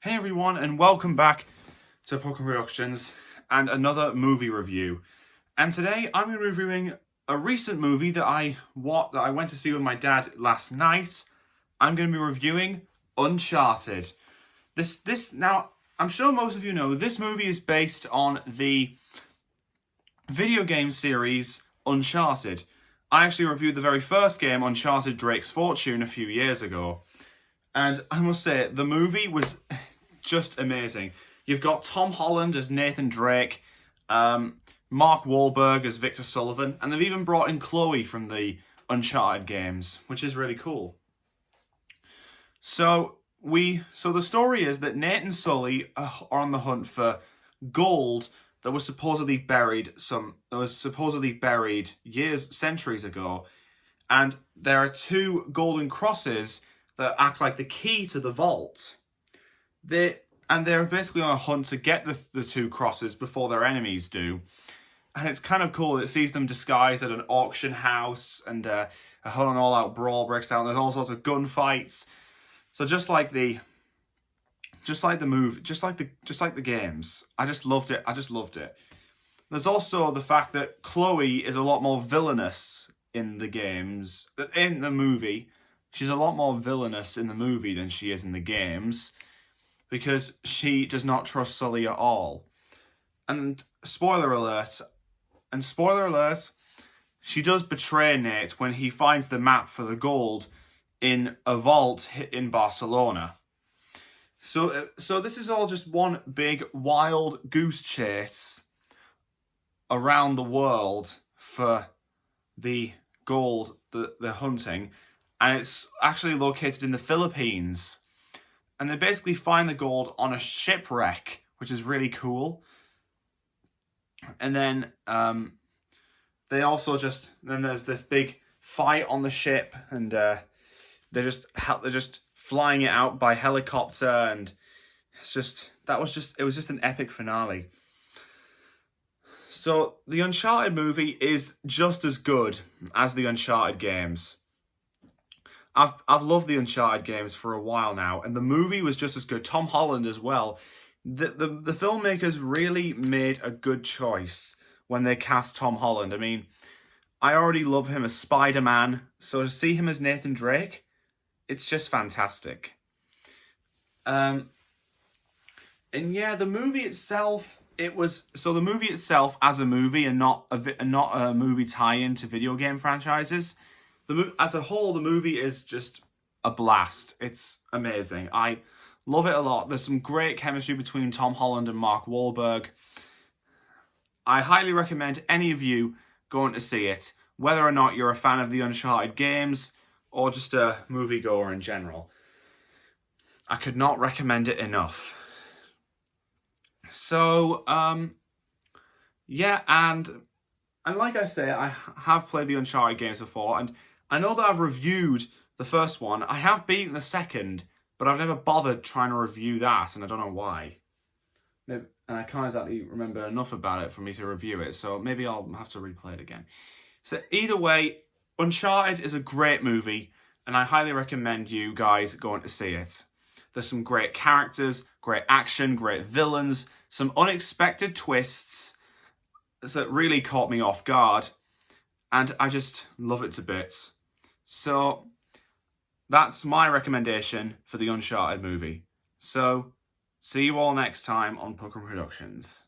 Hey everyone, and welcome back to Pokemon Productions and another movie review. And today I'm going to be reviewing a recent movie that I went to see with my dad last night. I'm going to be reviewing Uncharted. Now, I'm sure most of you know, this movie is based on the video game series Uncharted. I actually reviewed the very first game, Uncharted Drake's Fortune, a few years ago. And I must say, the movie was just amazing. You've got Tom Holland as Nathan Drake, Mark Wahlberg as Victor Sullivan, and they've even brought in Chloe from the Uncharted games, which is really cool. So the story is that Nate and Sully are on the hunt for gold that was supposedly buried centuries ago, and there are two golden crosses that act like the key to the vault. They're basically on a hunt to get the two crosses before their enemies do. And it's kind of cool. It sees them disguised at an auction house, and a whole and all-out brawl breaks out. And there's all sorts of gunfights. So just like the games, I just loved it. There's also the fact that Chloe is a lot more villainous in the movie. She's a lot more villainous in the movie than she is in the games, because she does not trust Sully at all. And spoiler alert, she does betray Nate when he finds the map for the gold in a vault in Barcelona. So this is all just one big wild goose chase around the world for the gold that they're hunting. And it's actually located in the Philippines. And they basically find the gold on a shipwreck, which is really cool. And then there's this big fight on the ship, and they're just flying it out by helicopter, and it was just an epic finale. So the Uncharted movie is just as good as the Uncharted games. I've loved the Uncharted games for a while now, and the movie was just as good. Tom Holland as well. The filmmakers really made a good choice when they cast Tom Holland. I mean, I already love him as Spider-Man, so to see him as Nathan Drake, it's just fantastic. And yeah, the movie itself, the movie itself as a movie and not a movie tie-in to video game franchises. As a whole, the movie is just a blast. It's amazing. I love it a lot. There's some great chemistry between Tom Holland and Mark Wahlberg. I highly recommend any of you going to see it, whether or not you're a fan of the Uncharted games or just a moviegoer in general. I could not recommend it enough. So, yeah, and like I say, I have played the Uncharted games before, and I know that I've reviewed the first one. I have beaten the second, but I've never bothered trying to review that, and I don't know why. And I can't exactly remember enough about it for me to review it, so maybe I'll have to replay it again. So either way, Uncharted is a great movie, and I highly recommend you guys going to see it. There's some great characters, great action, great villains, some unexpected twists that really caught me off guard, and I just love it to bits. So that's my recommendation for the Uncharted movie. So see you all next time on Pokemon Productions.